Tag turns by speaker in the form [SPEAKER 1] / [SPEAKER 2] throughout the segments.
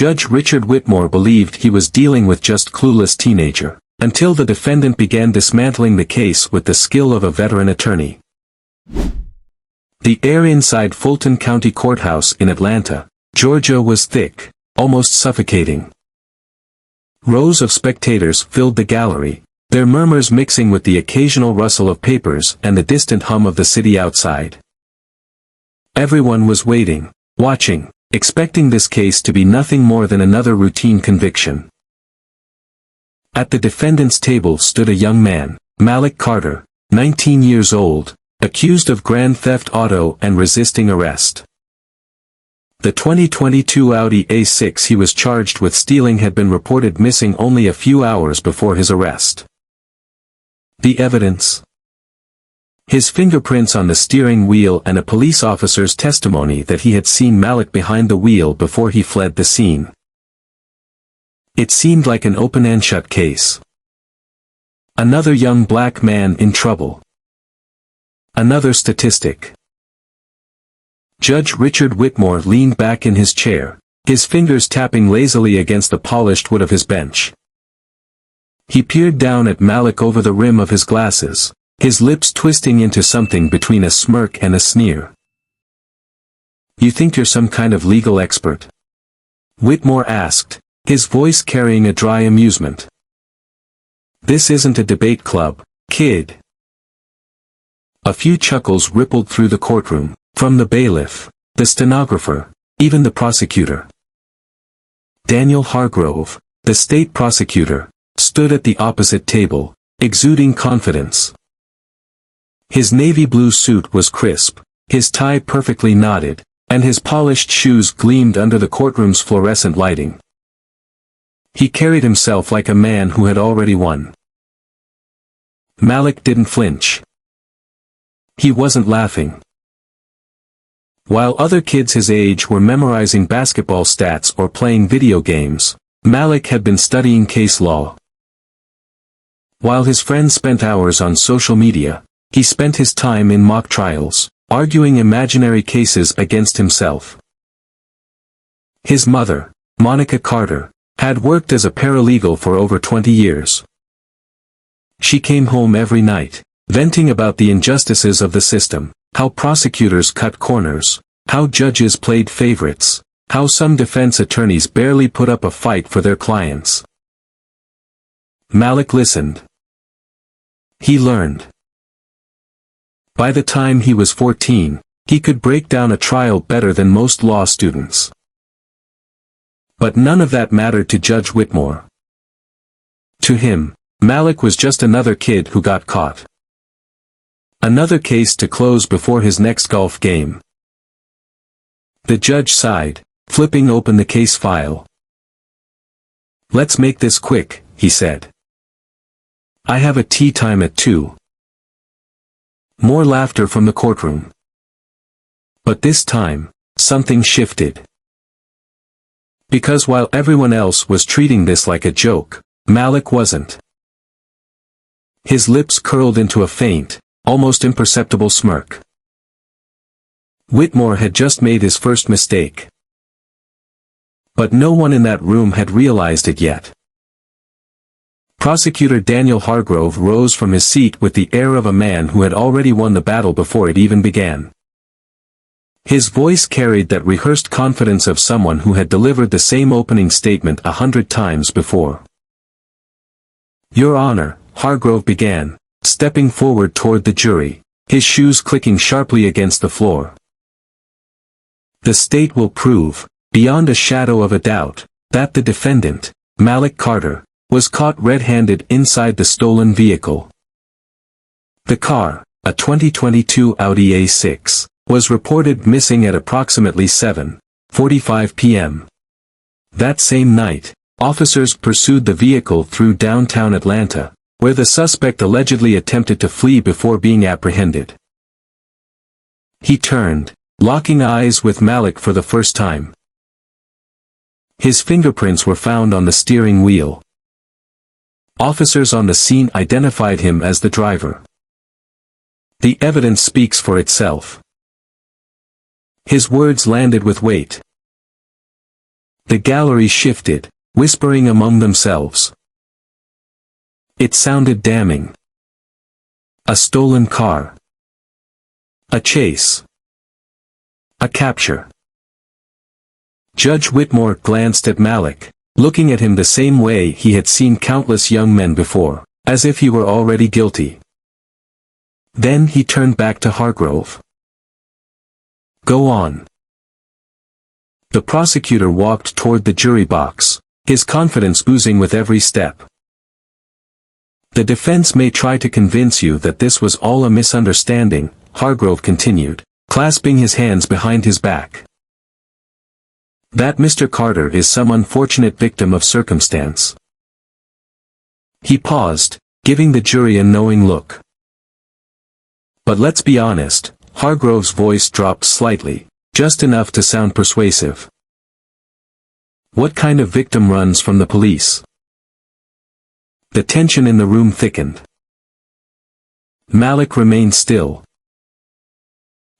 [SPEAKER 1] Judge Richard Whitmore believed he was dealing with just clueless teenager, until the defendant began dismantling the case with the skill of a veteran attorney. The air inside Fulton County Courthouse in Atlanta, Georgia was thick, almost suffocating. Rows of spectators filled the gallery, their murmurs mixing with the occasional rustle of papers and the distant hum of the city outside. Everyone was waiting, watching, expecting this case to be nothing more than another routine conviction. At the defendant's table stood a young man, Malik Carter, 19 years old, accused of grand theft auto and resisting arrest. The 2022 Audi A6 he was charged with stealing had been reported missing only a few hours before his arrest. The evidence: his fingerprints on the steering wheel and a police officer's testimony that he had seen Malik behind the wheel before he fled the scene. It seemed like an open and shut case. Another young black man in trouble. Another statistic. Judge Richard Whitmore leaned back in his chair, his fingers tapping lazily against the polished wood of his bench. He peered down at Malik over the rim of his glasses, his lips twisting into something between a smirk and a sneer. "You think you're some kind of legal expert?" Whitmore asked, his voice carrying a dry amusement. "This isn't a debate club, kid." A few chuckles rippled through the courtroom, from the bailiff, the stenographer, even the prosecutor. Daniel Hargrove, the state prosecutor, stood at the opposite table, exuding confidence. His navy blue suit was crisp, his tie perfectly knotted, and his polished shoes gleamed under the courtroom's fluorescent lighting. He carried himself like a man who had already won. Malik didn't flinch. He wasn't laughing. While other kids his age were memorizing basketball stats or playing video games, Malik had been studying case law. While his friends spent hours on social media, he spent his time in mock trials, arguing imaginary cases against himself. His mother, Monica Carter, had worked as a paralegal for over 20 years. She came home every night, venting about the injustices of the system, how prosecutors cut corners, how judges played favorites, how some defense attorneys barely put up a fight for their clients. Malik listened. He learned. By the time he was 14, he could break down a trial better than most law students. But none of that mattered to Judge Whitmore. To him, Malik was just another kid who got caught. Another case to close before his next golf game. The judge sighed, flipping open the case file. "Let's make this quick," he said. "I have a tea time at 2. More laughter from the courtroom. But this time, something shifted. Because while everyone else was treating this like a joke, Malik wasn't. His lips curled into a faint, almost imperceptible smirk. Whitmore had just made his first mistake. But no one in that room had realized it yet. Prosecutor Daniel Hargrove rose from his seat with the air of a man who had already won the battle before it even began. His voice carried that rehearsed confidence of someone who had delivered the same opening statement 100 times before. "Your Honor," Hargrove began, stepping forward toward the jury, his shoes clicking sharply against the floor. "The state will prove, beyond a shadow of a doubt, that the defendant, Malik Carter, was caught red-handed inside the stolen vehicle. The car, a 2022 Audi A6, was reported missing at approximately 7:45 p.m. That same night, officers pursued the vehicle through downtown Atlanta, where the suspect allegedly attempted to flee before being apprehended. He turned, locking eyes with Malik for the first time. His fingerprints were found on the steering wheel. Officers on the scene identified him as the driver. The evidence speaks for itself. His words landed with weight. The gallery shifted, whispering among themselves. It sounded damning. A stolen car. A chase. A capture. Judge Whitmore glanced at Malik, looking at him the same way he had seen countless young men before, as if he were already guilty. Then he turned back to Hargrove. Go on. The prosecutor walked toward the jury box, his confidence oozing with every step. The defense may try to convince you that this was all a misunderstanding, Hargrove continued, clasping his hands behind his back. That Mr. Carter is some unfortunate victim of circumstance. He paused, giving the jury a knowing look. But let's be honest, Hargrove's voice dropped slightly, just enough to sound persuasive. What kind of victim runs from the police? The tension in the room thickened. Malik remained still.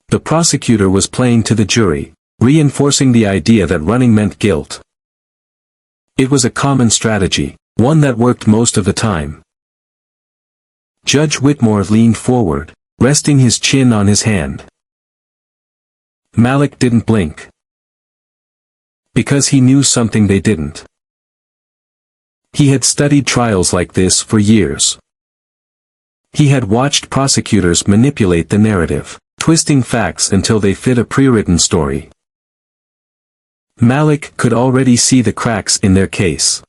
[SPEAKER 1] The prosecutor was playing to the jury, reinforcing the idea that running meant guilt. It was a common strategy, one that worked most of the time. Judge Whitmore leaned forward, resting his chin on his hand. Malik didn't blink. Because he knew something they didn't. He had studied trials like this for years. He had watched prosecutors manipulate the narrative, twisting facts until they fit a pre-written story. Malik could already see the cracks in their case.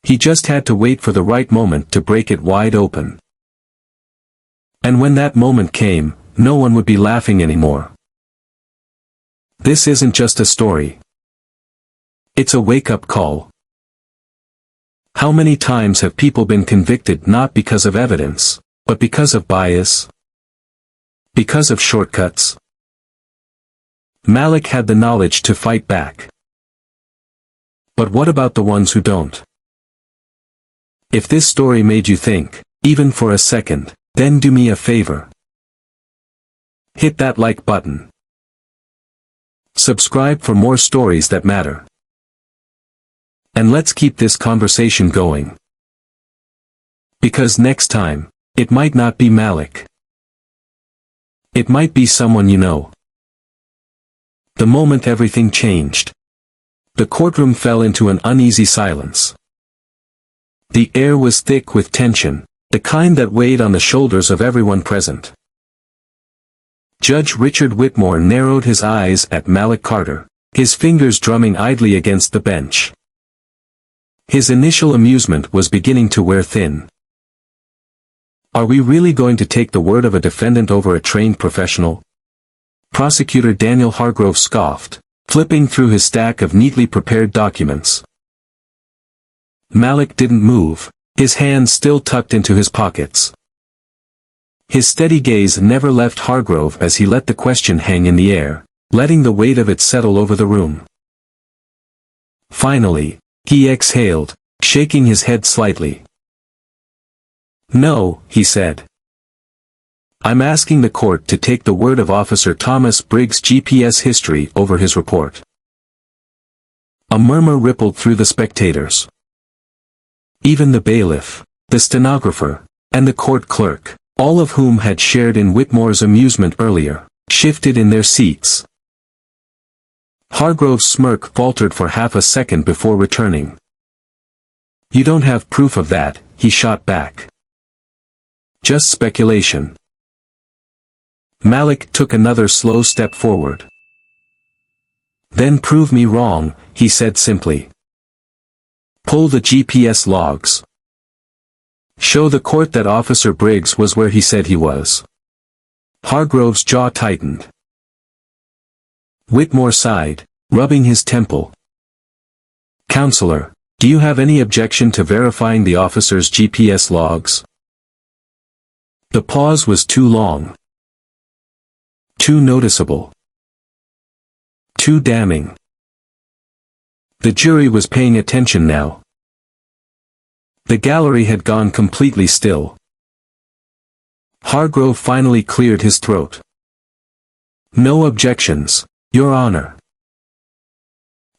[SPEAKER 1] He just had to wait for the right moment to break it wide open. And when that moment came, no one would be laughing anymore. This isn't just a story. It's a wake-up call. How many times have people been convicted not because of evidence, but because of bias? Because of shortcuts? Malik had the knowledge to fight back. But what about the ones who don't? If this story made you think, even for a second, then do me a favor. Hit that like button. Subscribe for more stories that matter. And let's keep this conversation going. Because next time, it might not be Malik. It might be someone you know. The moment everything changed. The courtroom fell into an uneasy silence. The air was thick with tension, the kind that weighed on the shoulders of everyone present. Judge Richard Whitmore narrowed his eyes at Malik Carter, his fingers drumming idly against the bench. His initial amusement was beginning to wear thin. Are we really going to take the word of a defendant over a trained professional? Prosecutor Daniel Hargrove scoffed, flipping through his stack of neatly prepared documents. Malik didn't move, his hands still tucked into his pockets. His steady gaze never left Hargrove as he let the question hang in the air, letting the weight of it settle over the room. Finally, he exhaled, shaking his head slightly. No, he said. I'm asking the court to take the word of Officer Thomas Briggs' GPS history over his report. A murmur rippled through the spectators. Even the bailiff, the stenographer, and the court clerk, all of whom had shared in Whitmore's amusement earlier, shifted in their seats. Hargrove's smirk faltered for half a second before returning. You don't have proof of that, he shot back. Just speculation. Malik took another slow step forward. Then prove me wrong, he said simply. Pull the GPS logs. Show the court that Officer Briggs was where he said he was. Hargrove's jaw tightened. Whitmore sighed, rubbing his temple. Counselor, do you have any objection to verifying the officer's GPS logs? The pause was too long. Too noticeable. Too damning. The jury was paying attention now. The gallery had gone completely still. Hargrove finally cleared his throat. No objections, Your Honor.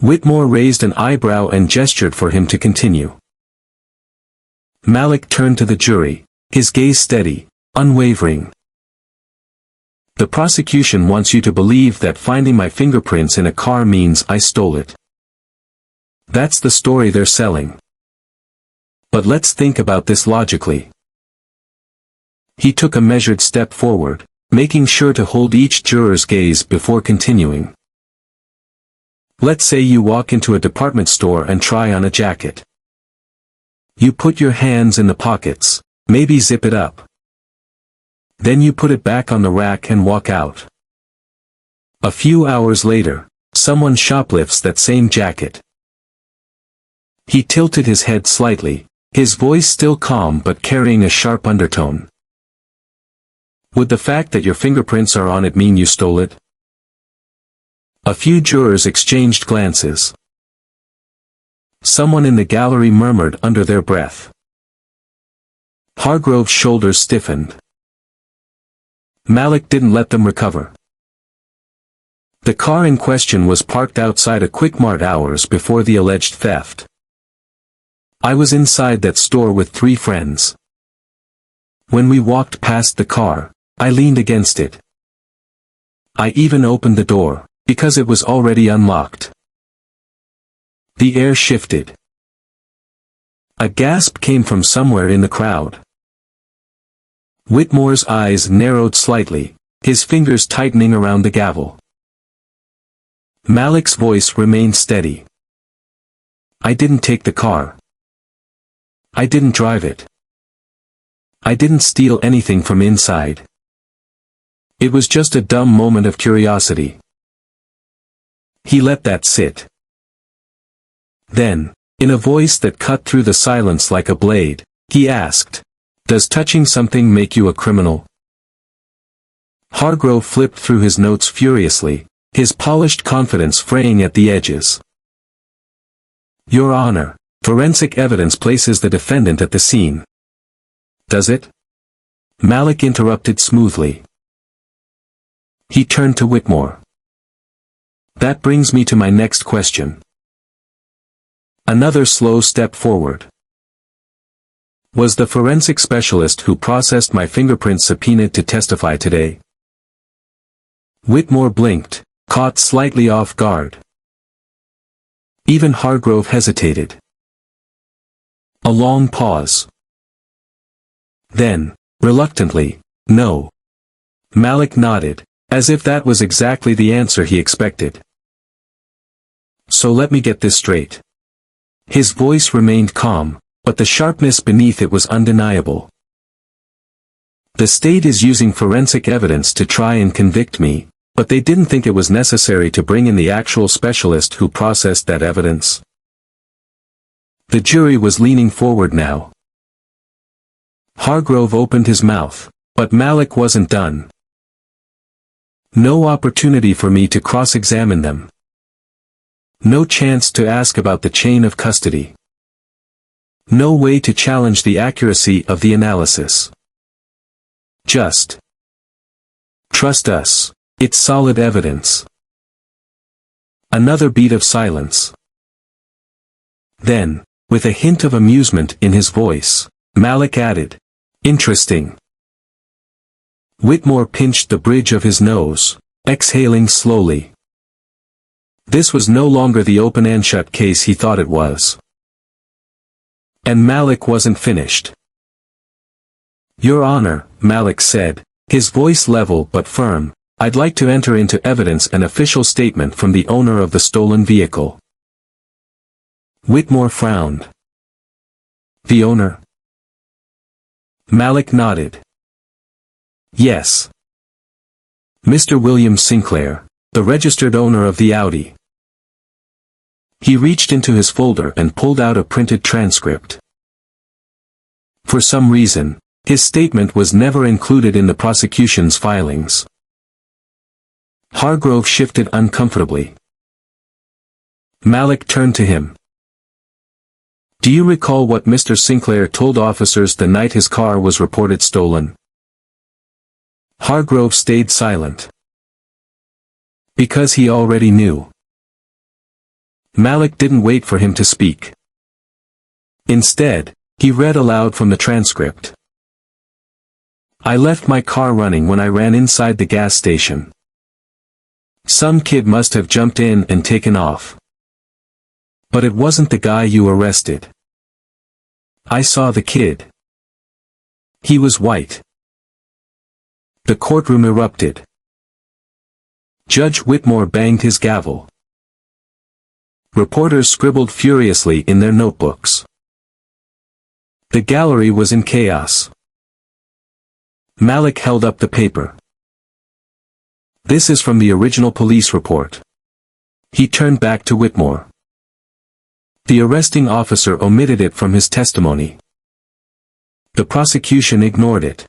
[SPEAKER 1] Whitmore raised an eyebrow and gestured for him to continue. Malik turned to the jury, his gaze steady, unwavering. The prosecution wants you to believe that finding my fingerprints in a car means I stole it. That's the story they're selling. But let's think about this logically. He took a measured step forward, making sure to hold each juror's gaze before continuing. Let's say you walk into a department store and try on a jacket. You put your hands in the pockets, maybe zip it up. Then you put it back on the rack and walk out. A few hours later, someone shoplifts that same jacket. He tilted his head slightly, his voice still calm but carrying a sharp undertone. Would the fact that your fingerprints are on it mean you stole it? A few jurors exchanged glances. Someone in the gallery murmured under their breath. Hargrove's shoulders stiffened. Malik didn't let them recover. The car in question was parked outside a Quick Mart hours before the alleged theft. I was inside that store with 3 friends. When we walked past the car, I leaned against it. I even opened the door, because it was already unlocked. The air shifted. A gasp came from somewhere in the crowd. Whitmore's eyes narrowed slightly, his fingers tightening around the gavel. Malik's voice remained steady. I didn't take the car. I didn't drive it. I didn't steal anything from inside. It was just a dumb moment of curiosity. He let that sit. Then, in a voice that cut through the silence like a blade, he asked, "Does touching something make you a criminal?" Hargrove flipped through his notes furiously, his polished confidence fraying at the edges. Your Honor, forensic evidence places the defendant at the scene. Does it? Malik interrupted smoothly. He turned to Whitmore. That brings me to my next question. Another slow step forward. Was the forensic specialist who processed my fingerprints subpoenaed to testify today? Whitmore blinked, caught slightly off guard. Even Hargrove hesitated. A long pause. Then, reluctantly, no. Malik nodded, as if that was exactly the answer he expected. So let me get this straight. His voice remained calm, but the sharpness beneath it was undeniable. The state is using forensic evidence to try and convict me, but they didn't think it was necessary to bring in the actual specialist who processed that evidence. The jury was leaning forward now. Hargrove opened his mouth, but Malik wasn't done. No opportunity for me to cross-examine them. No chance to ask about the chain of custody. No way to challenge the accuracy of the analysis. Just trust us, it's solid evidence. Another beat of silence. Then, with a hint of amusement in his voice, Malik added, interesting. Whitmore pinched the bridge of his nose, exhaling slowly. This was no longer the open and shut case he thought it was. And Malik wasn't finished. Your Honor, Malik said, his voice level but firm, I'd like to enter into evidence an official statement from the owner of the stolen vehicle. Whitmore frowned. The owner? Malik nodded. Yes. Mr. William Sinclair, the registered owner of the Audi. He reached into his folder and pulled out a printed transcript. For some reason, his statement was never included in the prosecution's filings. Hargrove shifted uncomfortably. Malik turned to him. Do you recall what Mr. Sinclair told officers the night his car was reported stolen? Hargrove stayed silent. Because he already knew. Malik didn't wait for him to speak. Instead, he read aloud from the transcript. I left my car running when I ran inside the gas station. Some kid must have jumped in and taken off. But it wasn't the guy you arrested. I saw the kid. He was white. The courtroom erupted. Judge Whitmore banged his gavel. Reporters scribbled furiously in their notebooks. The gallery was in chaos. Malik held up the paper. This is from the original police report. He turned back to Whitmore. The arresting officer omitted it from his testimony. The prosecution ignored it.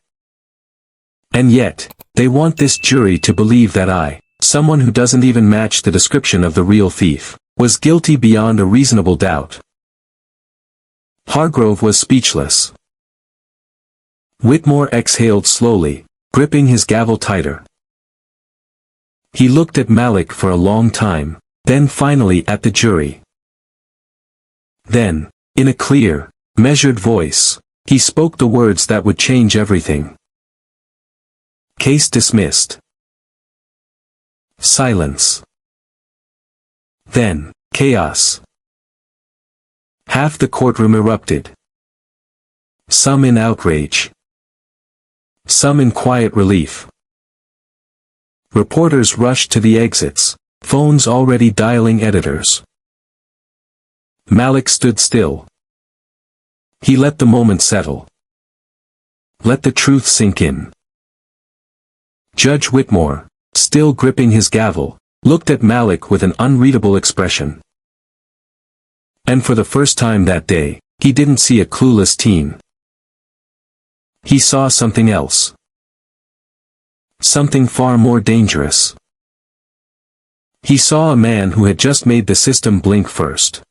[SPEAKER 1] And yet, they want this jury to believe that I, someone who doesn't even match the description of the real thief, was guilty beyond a reasonable doubt. Hargrove was speechless. Whitmore exhaled slowly, gripping his gavel tighter. He looked at Malik for a long time, then finally at the jury. Then, in a clear, measured voice, he spoke the words that would change everything. Case dismissed. Silence. Then, chaos. Half the courtroom erupted. Some in outrage. Some in quiet relief. Reporters rushed to the exits, phones already dialing editors. Malik stood still. He let the moment settle. Let the truth sink in. Judge Whitmore, still gripping his gavel, looked at Malik with an unreadable expression. And for the first time that day, he didn't see a clueless teen. He saw something else. Something far more dangerous. He saw a man who had just made the system blink first.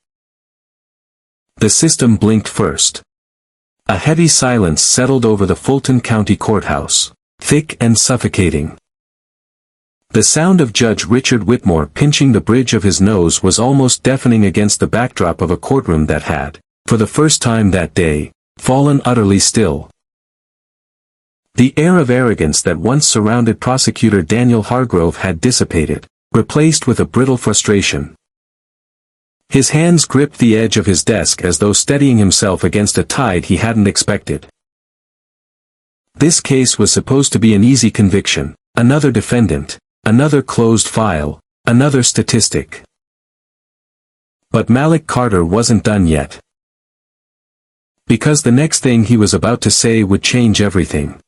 [SPEAKER 1] The system blinked first. A heavy silence settled over the Fulton County Courthouse, thick and suffocating. The sound of Judge Richard Whitmore pinching the bridge of his nose was almost deafening against the backdrop of a courtroom that had, for the first time that day, fallen utterly still. The air of arrogance that once surrounded prosecutor Daniel Hargrove had dissipated, replaced with a brittle frustration. His hands gripped the edge of his desk as though steadying himself against a tide he hadn't expected. This case was supposed to be an easy conviction, another defendant, another closed file, another statistic. But Malik Carter wasn't done yet. Because the next thing he was about to say would change everything.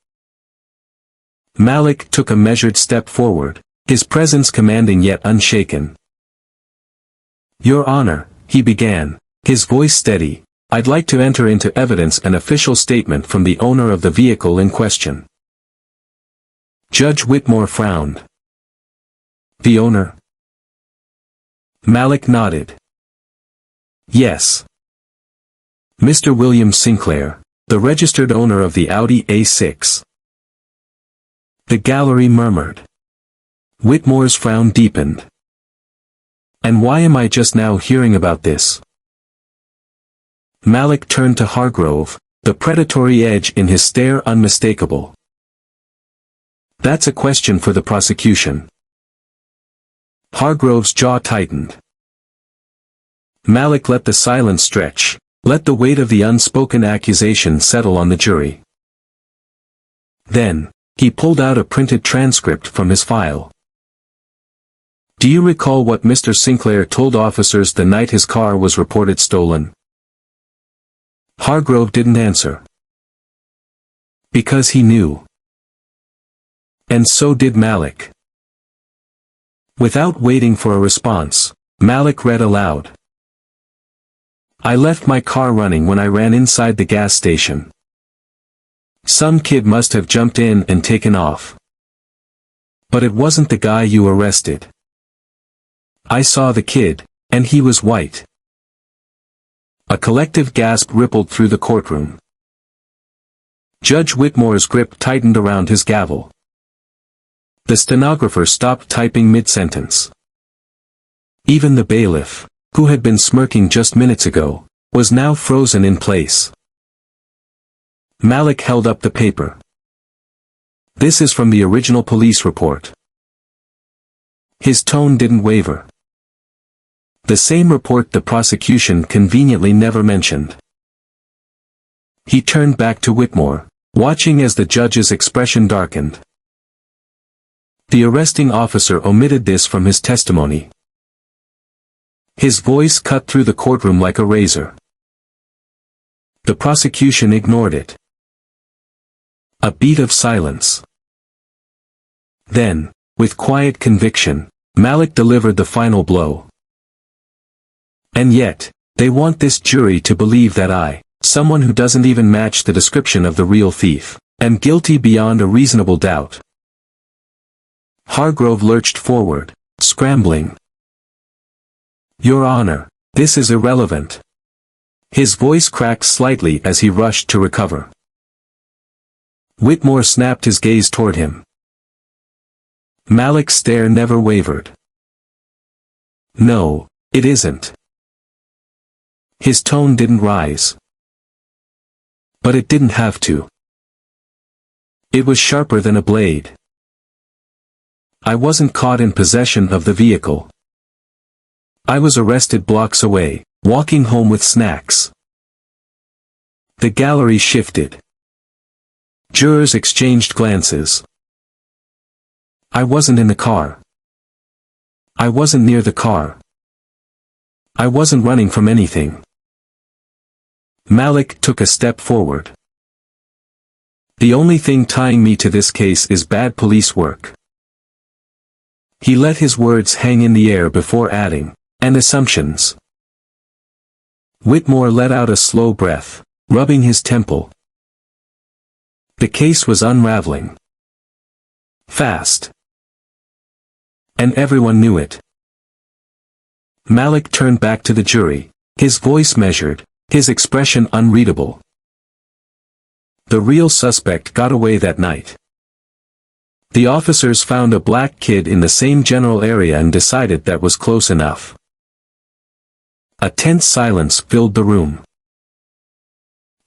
[SPEAKER 1] Malik took a measured step forward, his presence commanding yet unshaken. Your Honor, he began, his voice steady, I'd like to enter into evidence an official statement from the owner of the vehicle in question. Judge Whitmore frowned. The owner? Malik nodded. Yes. Mr. William Sinclair, the registered owner of the Audi A6. The gallery murmured. Whitmore's frown deepened. And why am I just now hearing about this? Malik turned to Hargrove, the predatory edge in his stare unmistakable. That's a question for the prosecution. Hargrove's jaw tightened. Malik let the silence stretch, let the weight of the unspoken accusation settle on the jury. Then, he pulled out a printed transcript from his file. Do you recall what Mr. Sinclair told officers the night his car was reported stolen? Hargrove didn't answer. Because he knew. And so did Malik. Without waiting for a response, Malik read aloud. I left my car running when I ran inside the gas station. Some kid must have jumped in and taken off. But it wasn't the guy you arrested. I saw the kid, and he was white. A collective gasp rippled through the courtroom. Judge Whitmore's grip tightened around his gavel. The stenographer stopped typing mid-sentence. Even the bailiff, who had been smirking just minutes ago, was now frozen in place. Malik held up the paper. "This is from the original police report." His tone didn't waver. The same report the prosecution conveniently never mentioned. He turned back to Whitmore, watching as the judge's expression darkened. The arresting officer omitted this from his testimony. His voice cut through the courtroom like a razor. The prosecution ignored it. A beat of silence. Then, with quiet conviction, Malik delivered the final blow. "And yet, they want this jury to believe that I, someone who doesn't even match the description of the real thief, am guilty beyond a reasonable doubt." Hargrove lurched forward, scrambling. "Your Honor, this is irrelevant." His voice cracked slightly as he rushed to recover. Whitmore snapped his gaze toward him. Malik's stare never wavered. "No, it isn't." His tone didn't rise. But it didn't have to. It was sharper than a blade. "I wasn't caught in possession of the vehicle. I was arrested blocks away, walking home with snacks." The gallery shifted. Jurors exchanged glances. "I wasn't in the car. I wasn't near the car. I wasn't running from anything." Malik took a step forward. "The only thing tying me to this case is bad police work." He let his words hang in the air before adding, "and assumptions." Whitmore let out a slow breath, rubbing his temple. The case was unraveling. Fast. And everyone knew it. Malik turned back to the jury, his voice measured, his expression unreadable. The real suspect got away that night. The officers found a black kid in the same general area and decided that was close enough. A tense silence filled the room.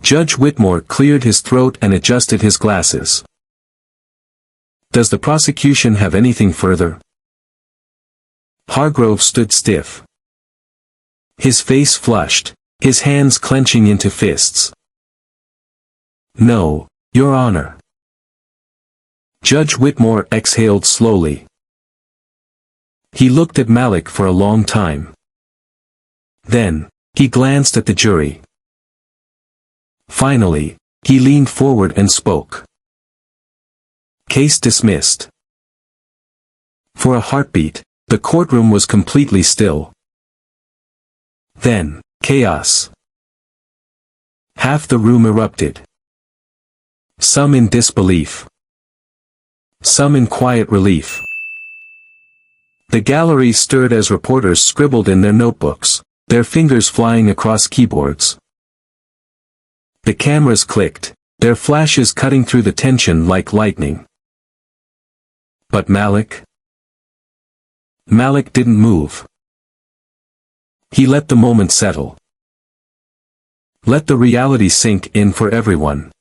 [SPEAKER 1] Judge Whitmore cleared his throat and adjusted his glasses. "Does the prosecution have anything further?" Hargrove stood stiff. His face flushed, his hands clenching into fists. "No, Your Honor." Judge Whitmore exhaled slowly. He looked at Malik for a long time. Then, he glanced at the jury. Finally, he leaned forward and spoke. "Case dismissed." For a heartbeat, the courtroom was completely still. Then, chaos. Half the room erupted. Some in disbelief. Some in quiet relief. The gallery stirred as reporters scribbled in their notebooks, their fingers flying across keyboards. The cameras clicked, their flashes cutting through the tension like lightning. But Malik? Malik didn't move. He let the moment settle. Let the reality sink in for everyone.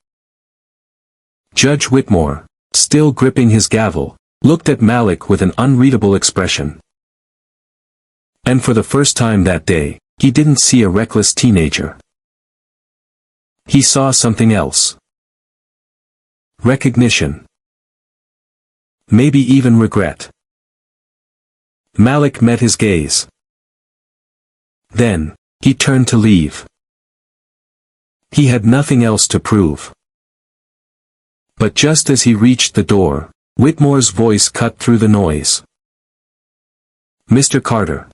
[SPEAKER 1] Judge Whitmore, still gripping his gavel, looked at Malik with an unreadable expression. And for the first time that day, he didn't see a reckless teenager. He saw something else. Recognition. Maybe even regret. Malik met his gaze. Then, he turned to leave. He had nothing else to prove. But just as he reached the door, Whitmore's voice cut through the noise. "Mr. Carter."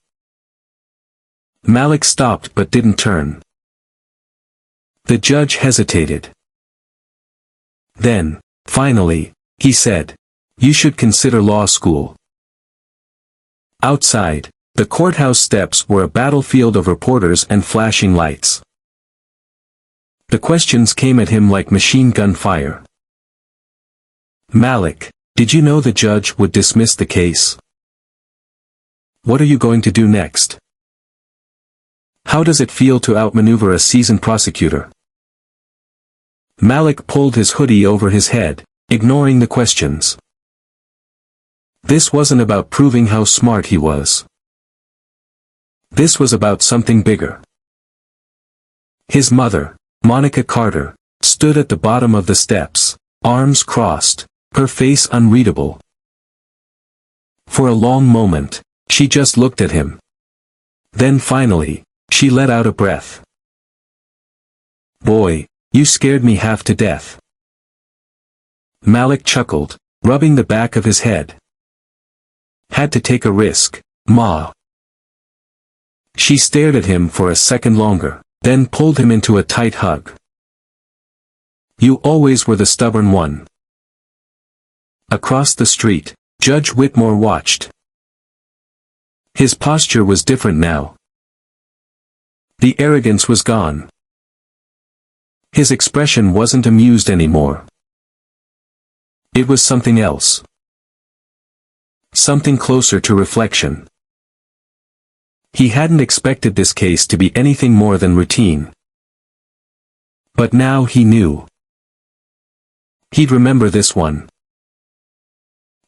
[SPEAKER 1] Malik stopped but didn't turn. The judge hesitated. Then, finally, he said, "You should consider law school." Outside, the courthouse steps were a battlefield of reporters and flashing lights. The questions came at him like machine gun fire. "Malik, did you know the judge would dismiss the case? What are you going to do next?" How does it feel to outmaneuver a seasoned prosecutor? Malik pulled his hoodie over his head, ignoring the questions. This wasn't about proving how smart he was. This was about something bigger. His mother, Monica Carter, stood at the bottom of the steps, arms crossed, her face unreadable. For a long moment, she just looked at him. Then finally, she let out a breath. "Boy, you scared me half to death." Malik chuckled, rubbing the back of his head. "Had to take a risk, Ma." She stared at him for a second longer, then pulled him into a tight hug. "You always were the stubborn one." Across the street, Judge Whitmore watched. His posture was different now. The arrogance was gone. His expression wasn't amused anymore. It was something else. Something closer to reflection. He hadn't expected this case to be anything more than routine. But now he knew. He'd remember this one.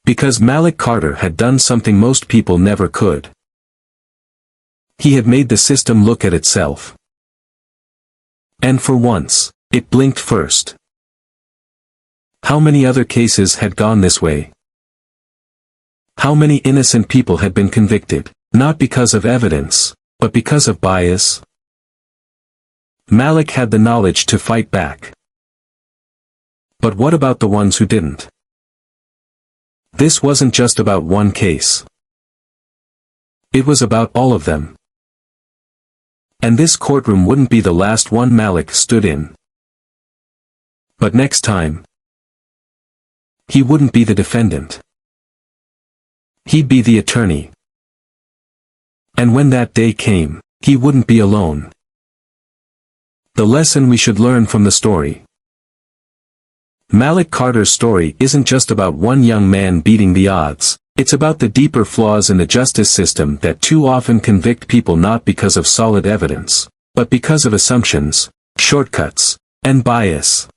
[SPEAKER 1] Because Malik Carter had done something most people never could. He had made the system look at itself. And for once, it blinked first. How many other cases had gone this way? How many innocent people had been convicted, not because of evidence, but because of bias? Malik had the knowledge to fight back. But what about the ones who didn't? This wasn't just about one case. It was about all of them. And this courtroom wouldn't be the last one Malik stood in. But next time, he wouldn't be the defendant. He'd be the attorney. And when that day came, he wouldn't be alone. The lesson we should learn from the story. Malik Carter's story isn't just about one young man beating the odds, it's about the deeper flaws in the justice system that too often convict people not because of solid evidence, but because of assumptions, shortcuts, and bias.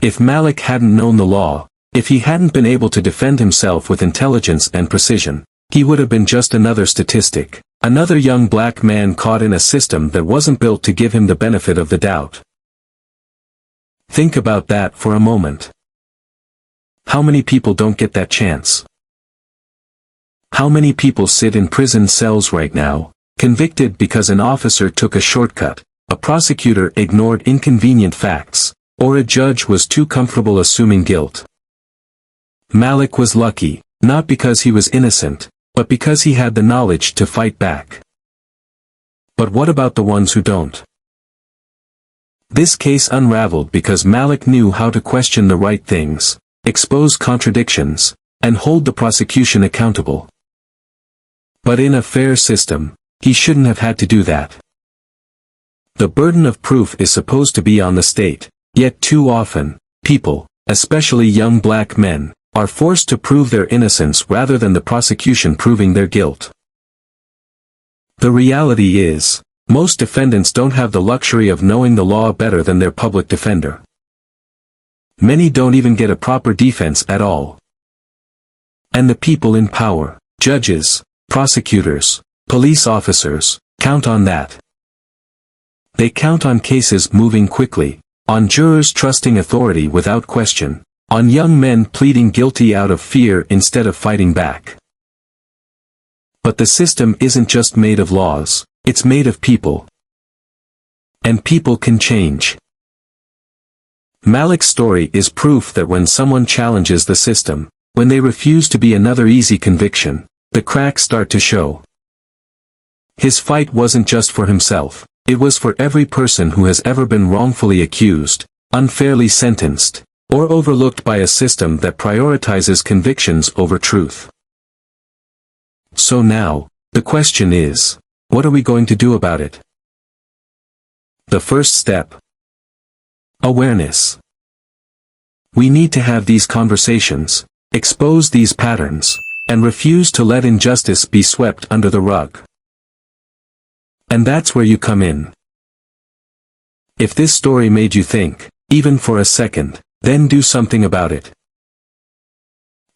[SPEAKER 1] If Malik hadn't known the law, if he hadn't been able to defend himself with intelligence and precision, he would have been just another statistic, another young black man caught in a system that wasn't built to give him the benefit of the doubt. Think about that for a moment. How many people don't get that chance? How many people sit in prison cells right now, convicted because an officer took a shortcut, a prosecutor ignored inconvenient facts, or a judge was too comfortable assuming guilt? Malik was lucky, not because he was innocent, but because he had the knowledge to fight back. But what about the ones who don't? This case unraveled because Malik knew how to question the right things, expose contradictions, and hold the prosecution accountable. But in a fair system, he shouldn't have had to do that. The burden of proof is supposed to be on the state, yet too often, people, especially young black men, are forced to prove their innocence rather than the prosecution proving their guilt. The reality is, most defendants don't have the luxury of knowing the law better than their public defender. Many don't even get a proper defense at all. And the people in power, judges, prosecutors, police officers, count on that. They count on cases moving quickly, on jurors trusting authority without question, on young men pleading guilty out of fear instead of fighting back. But the system isn't just made of laws, it's made of people. And people can change. Malik's story is proof that when someone challenges the system, when they refuse to be another easy conviction, the cracks start to show. His fight wasn't just for himself, it was for every person who has ever been wrongfully accused, unfairly sentenced, or overlooked by a system that prioritizes convictions over truth. So now, the question is, what are we going to do about it? The first step. Awareness. We need to have these conversations, expose these patterns, and refuse to let injustice be swept under the rug. And that's where you come in. If this story made you think, even for a second, then do something about it.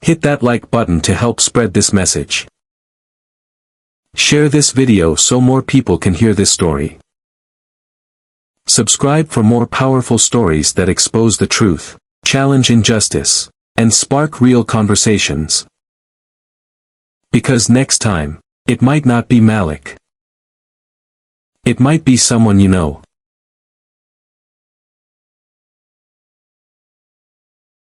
[SPEAKER 1] Hit that like button to help spread this message. Share this video so more people can hear this story. Subscribe for more powerful stories that expose the truth, challenge injustice, and spark real conversations. Because next time, it might not be Malik. It might be someone you know.